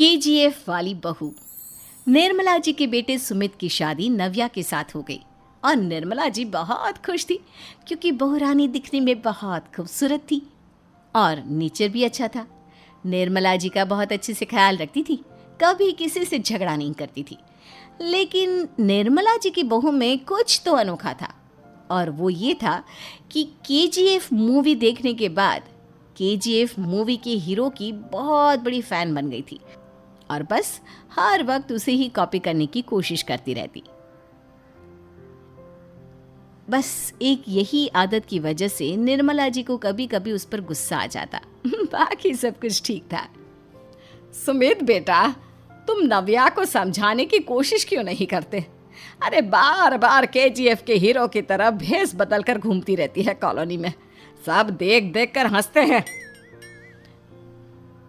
KGF वाली बहू। निर्मला जी के बेटे सुमित की शादी नव्या के साथ हो गई और निर्मला जी बहुत खुश थी क्योंकि बहू रानी दिखने में बहुत खूबसूरत थी और नेचर भी अच्छा था। निर्मला जी का बहुत अच्छे से ख्याल रखती थी, कभी किसी से झगड़ा नहीं करती थी। लेकिन निर्मला जी की बहू में कुछ तो अनोखा था और वो ये था कि केजीएफ मूवी देखने के बाद केजीएफ मूवी के हीरो की बहुत बड़ी फ़ैन बन गई थी और बस हर वक्त उसे ही कॉपी करने की कोशिश करती रहती। बस एक यही आदत की वजह से निर्मला जी को कभी कभी उस पर गुस्सा आ जाता। बाकी सब कुछ ठीक था। सुमित बेटा, तुम नव्या को समझाने की कोशिश क्यों नहीं करते? अरे बार बार केजीएफ के हीरो की तरह भेस बदल कर घूमती रहती है कॉलोनी में। सब देख देख कर हंसते हैं।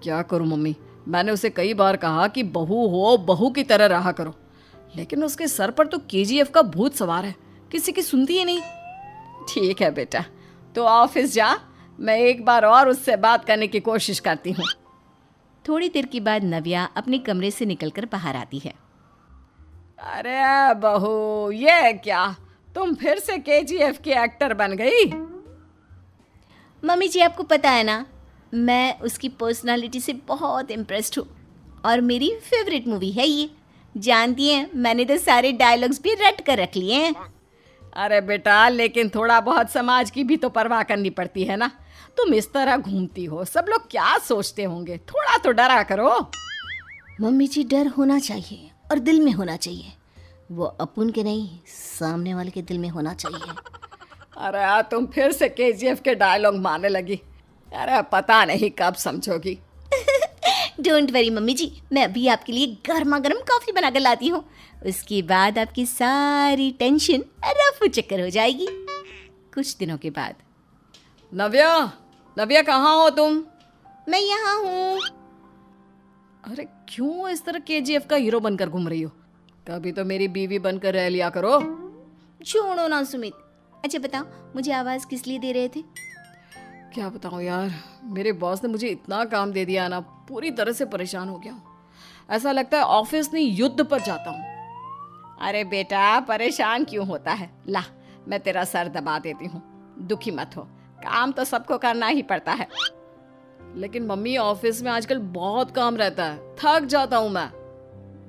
क्या करूं मम्मी, मैंने उसे कई बार कहा कि बहू हो, बहू की तरह रहा करो, लेकिन उसके सर पर तो केजीएफ का भूत सवार है, किसी की सुनती ही नहीं। ठीक है बेटा, तो ऑफिस जा, मैं एक बार और उससे बात करने की कोशिश करती हूँ। थोड़ी देर के बाद नव्या अपने कमरे से निकलकर बाहर आती है। अरे बहू, ये क्या, तुम फिर से केजीएफ की एक्टर बन गई? मम्मी जी, आपको पता है ना, मैं उसकी पर्सनालिटी से बहुत इम्प्रेस्ड हूँ और मेरी फेवरेट मूवी है ये। जानती हैं, मैंने तो सारे डायलॉग्स भी रट कर रख लिए हैं। अरे बेटा, लेकिन थोड़ा बहुत समाज की भी तो परवाह करनी पड़ती है ना। तुम इस तरह घूमती हो, सब लोग क्या सोचते होंगे, थोड़ा तो डरा करो। मम्मी जी, डर होना चाहिए और दिल में होना चाहिए, वो अपन के नहीं, सामने वाले के दिल में होना चाहिए। अरे तुम फिर से केजीएफ के डायलॉग मारने लगी। अरे पता नहीं कब समझोगी। डोंट वरी मम्मी जी, मैं अभी आपके लिए गर्मा गर्म कॉफ़ी बना कर लाती हूँ। उसके बाद आपकी सारी टेंशन रफू चक्कर हो जाएगी। कुछ दिनों के बाद। नव्या, नव्या कहाँ हो तुम? मैं यहाँ हूँ। अरे क्यों इस तरह केजीएफ का हीरो बनकर घूम रही हो? कभी तो मेरी बीवी बनकर रह लिया करो। छोड़ो ना सुमित। अच्छा बताओ, मुझे आवाज़ किस लिए दे रहे थे? क्या बताऊँ यार, मेरे बॉस ने मुझे इतना काम दे दिया ना, पूरी तरह से परेशान हो गया हूँ। ऐसा लगता है ऑफिस नहीं, युद्ध पर जाता हूँ। अरे बेटा, परेशान क्यों होता है? ला, मैं तेरा सर दबा देती हूँ, दुखी मत हो, काम तो सबको करना ही पड़ता है। लेकिन मम्मी, ऑफिस में आजकल बहुत काम रहता है, थक जाता हूँ मैं।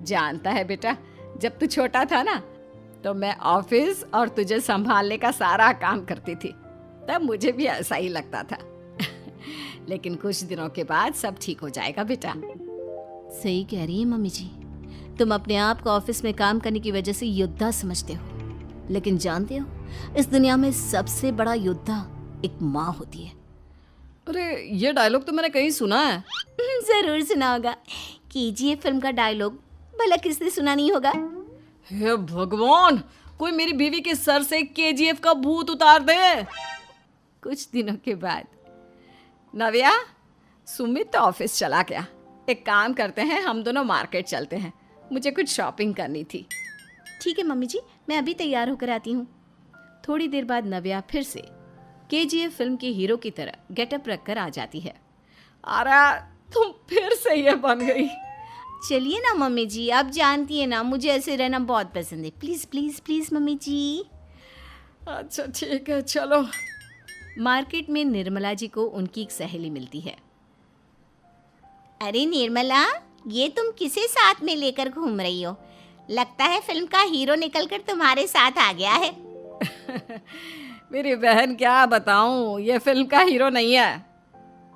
जानता है बेटा, जब तू छोटा था ना, तो मैं ऑफिस और तुझे संभालने का सारा काम करती थी, तब मुझे भी ऐसा ही लगता था। लेकिन कुछ दिनों के बाद सब ठीक हो जाएगा बेटा। सही कह रही है मम्मी जी, तुम अपने आप को ऑफिस में काम करने की वजह से योद्धा समझते हो, लेकिन जानते हो, इस दुनिया में सबसे बड़ा योद्धा एक माँ होती है। अरे ये डायलॉग तो मैंने कहीं सुना है। जरूर सुना होगा, केजीएफ फिल्म का डायलॉग, भला किसने सुना नहीं होगा? हे भगवान, कोई मेरी बीवी के सर से केजीएफ का भूत उतार दे। कुछ दिनों के बाद। नव्या, सुमित तो ऑफिस चला गया, एक काम करते हैं, हम दोनों मार्केट चलते हैं, मुझे कुछ शॉपिंग करनी थी। ठीक है मम्मी जी, मैं अभी तैयार होकर आती हूँ। थोड़ी देर बाद नव्या फिर से केजीएफ फिल्म के हीरो की तरह गेटअप रखकर आ जाती है। अरे तुम फिर से ये बन गई। चलिए ना मम्मी जी, आप जानती है ना, मुझे ऐसे रहना बहुत पसंद है। प्लीज़ प्लीज़ प्लीज़ मम्मी जी। अच्छा ठीक है, चलो। मार्केट में निर्मला जी को उनकी एक सहेली मिलती है। अरे निर्मला, ये तुम किसे साथ में लेकर घूम रही हो? लगता है फिल्म का हीरो निकलकर तुम्हारे साथ आ गया है। मेरी बहन, क्या बताऊं, ये फिल्म का हीरो नहीं है।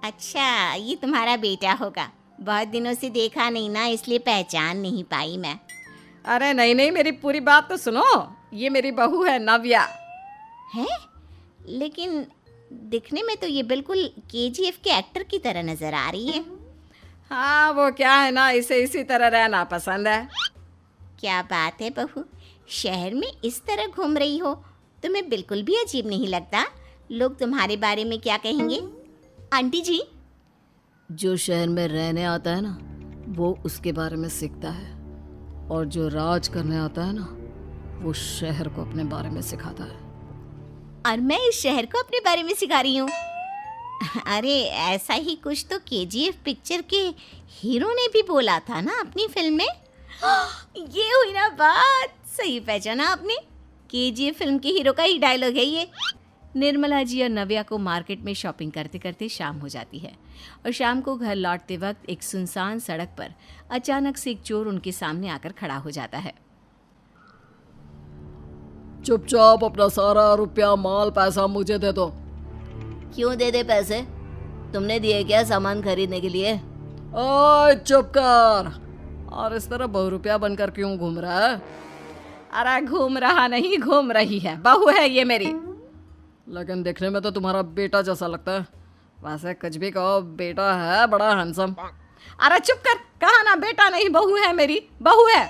अच्छा, ये तुम्हारा बेटा होगा, बहुत दिनों से देखा नहीं ना, इसलिए पहचान नहीं पाई मैं। अरे नहीं नहीं, मेरी पूरी बात तो सुनो, ये मेरी बहू है नव्या। है? लेकिन दिखने में तो ये बिल्कुल केजीएफ के एक्टर की तरह नजर आ रही है। हाँ, वो क्या है ना, इसे इसी तरह रहना पसंद है। क्या बात है बहू, शहर में इस तरह घूम रही हो, तुम्हें बिल्कुल भी अजीब नहीं लगता? लोग तुम्हारे बारे में क्या कहेंगे? आंटी जी, जो शहर में रहने आता है ना, वो उसके बारे में सीखता है, और जो राज करने आता है ना, वो शहर को अपने बारे में सिखाता है। और मैं इस शहर को अपने बारे में सिखा रही हूँ। अरे ऐसा ही कुछ तो केजीएफ पिक्चर के हीरो ने भी बोला था ना अपनी फिल्म में। ये हुई ना बात, सही पहचाना आपने। केजीएफ फिल्म के हीरो का ही डायलॉग है ये। निर्मला जी और नव्या को मार्केट में शॉपिंग करते करते शाम हो जाती है और शाम को घर लौटते वक्त एक सुनसान सड़क पर अचानक से एक चोर उनके सामने आकर खड़ा हो जाता है। चुपचाप अपना सारा रुपया माल पैसा मुझे दे दो। क्यों दे दे पैसे? तुमने दिए क्या सामान खरीदने के लिए? ओए चुप कर। और इस तरह बहुरुपया बनकर क्यों घूम रहा है? अरे घूम रहा नहीं, घूम रही है, बहू है ये मेरी। लेकिन देखने में तो तुम्हारा बेटा जैसा लगता है। वैसे कुछ भी कहो, बेटा है बड़ा हैंडसम। अरे चुप कर, कहा ना बेटा नहीं बहू है मेरी, बहू है।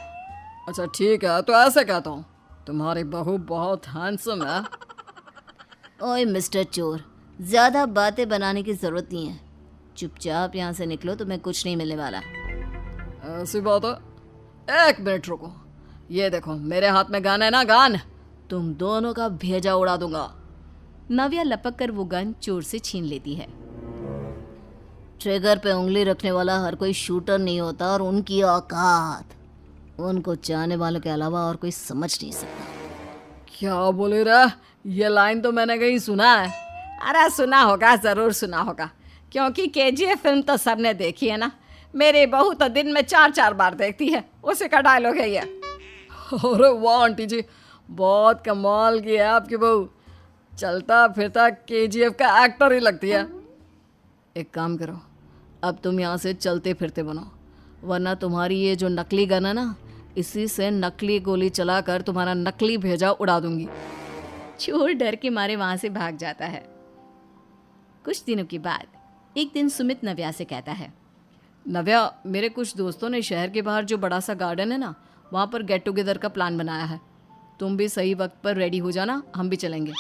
अच्छा ठीक है, तो ऐसे कहता हूँ, तुम्हारी बहू बहुत हैंडसम है। ओए मिस्टर चोर, ज़्यादा बातें बनाने की ज़रूरत नहीं है। चुपचाप यहाँ से निकलो, तुम्हें कुछ नहीं मिलने वाला। ऐसी बात है। एक मिनट रुको, ये देखो मेरे हाथ में गन है ना, गन। तुम दोनों का भेजा उड़ा दूंगा। नव्या लपक कर वो गन चोर से छीन लेती है। ट्रिगर पे उंगली रखने वाला हर कोई शूटर नहीं होता, और उनकी औकात उनको चाहने वालों के अलावा और कोई समझ नहीं सकता। क्या बोले रे? ये लाइन तो मैंने कहीं सुना है। अरे सुना होगा, ज़रूर सुना होगा, क्योंकि केजीएफ फिल्म तो सबने देखी है ना। मेरी बहू तो दिन में 4-4 बार देखती है, उसी का डायलॉग है ये। अरे वाह आंटी जी, बहुत कमाल की है आपकी बहू। चलता फिरता केजीएफ का एक्टर ही लगती है। एक काम करो, अब तुम यहाँ से चलते फिरते बनो, वरना तुम्हारी ये जो नकली गन है ना, इसी से नकली गोली चलाकर तुम्हारा नकली भेजा उड़ा दूंगी। चोर डर के मारे वहां से भाग जाता है। कुछ दिनों के बाद एक दिन सुमित नव्या से कहता है, नव्या, मेरे कुछ दोस्तों ने शहर के बाहर जो बड़ा सा गार्डन है ना, वहाँ पर गेट टुगेदर का प्लान बनाया है। तुम भी सही वक्त पर रेडी हो जाना, हम भी चलेंगे।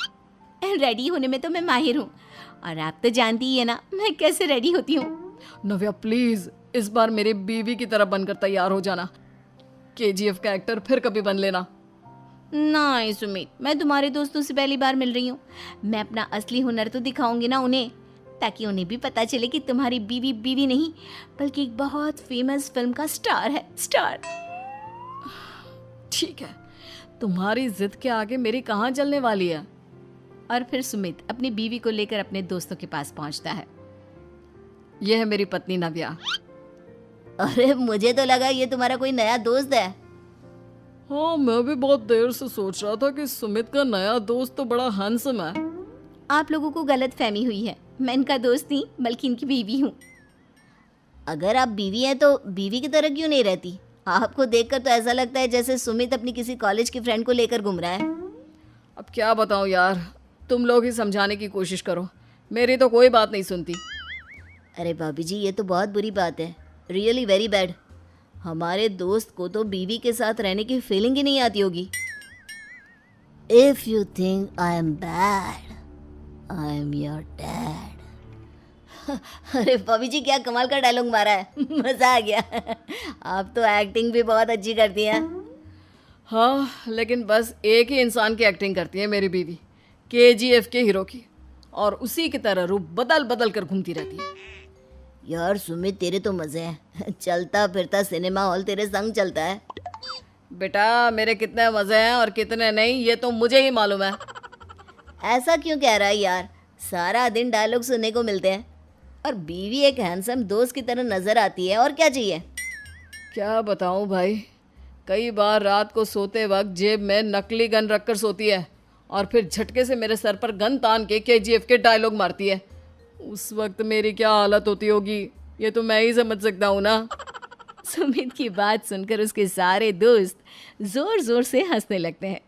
रेडी होने में तो मैं माहिर हूँ, और आप तो जानती ही है ना मैं कैसे रेडी होती हूँ। नव्या प्लीज, इस बार मेरी बीवी की तरह बनकर तैयार हो जाना। केजीएफ का एक्टर फिर कभी बन लेना। नहीं सुमित, मैं तुम्हारे दोस्तों से पहली बार मिल रही हूँ। मैं अपना असली हुनर तो दिखाऊंगी ना उन्हें, ताकि उन्हें भी पता चले कि तुम्हारी बीवी बीवी नहीं, बल्कि एक बहुत फेमस फिल्म का स्टार है, स्टार। ठीक है, तुम्हारी जिद के आगे मेरी कहाँ जलने वाली है। और फिर सुमित अपनी बीवी को लेकर अपने दोस्तों के पास पहुंचता है। यह है मेरी पत्नी नव्या। अरे मुझे तो लगा ये तुम्हारा कोई नया दोस्त है। हाँ, मैं भी बहुत देर से सोच रहा था कि सुमित का नया दोस्त तो बड़ा हैंडसम है। आप लोगों को गलत फहमी हुई है, मैं इनका दोस्त नहीं बल्कि इनकी बीवी हूँ। अगर आप बीवी हैं तो बीवी की तरह क्यों नहीं रहती? आपको देखकर तो ऐसा लगता है जैसे सुमित अपनी किसी कॉलेज की फ्रेंड को लेकर घूम रहा है। अब क्या बताऊँ यार, तुम लोग ही समझाने की कोशिश करो, मेरी तो कोई बात नहीं सुनती। अरे भाभी जी, ये तो बहुत बुरी बात है, रियली वेरी बैड। हमारे दोस्त को तो बीवी के साथ रहने की फीलिंग ही नहीं आती होगी। If you think I am bad, I am your dad. अरे भाभी जी, क्या कमाल का डायलॉग मारा है, मजा आ गया। आप तो एक्टिंग भी बहुत अच्छी करती हैं। हाँ, लेकिन बस एक ही इंसान की एक्टिंग करती है मेरी बीवी, केजीएफ के हीरो की, और उसी की तरह रूप बदल बदल कर घूमती रहती है। यार सुमित, तेरे तो मजे हैं, चलता फिरता सिनेमा हॉल तेरे संग चलता है। बेटा, मेरे कितने मज़े हैं और कितने नहीं, ये तो मुझे ही मालूम है। ऐसा क्यों कह रहा है यार? सारा दिन डायलॉग सुनने को मिलते हैं, और बीवी एक हैंडसम दोस्त की तरह नजर आती है, और क्या चाहिए? क्या बताऊं भाई, कई बार रात को सोते वक्त जेब में नकली गन रखकर सोती है, और फिर झटके से मेरे सर पर गन तान के केजीएफ के डायलॉग मारती है। उस वक्त मेरी क्या हालत होती होगी, ये तो मैं ही समझ सकता हूँ ना। सुमित की बात सुनकर उसके सारे दोस्त जोर जोर से हंसने लगते हैं।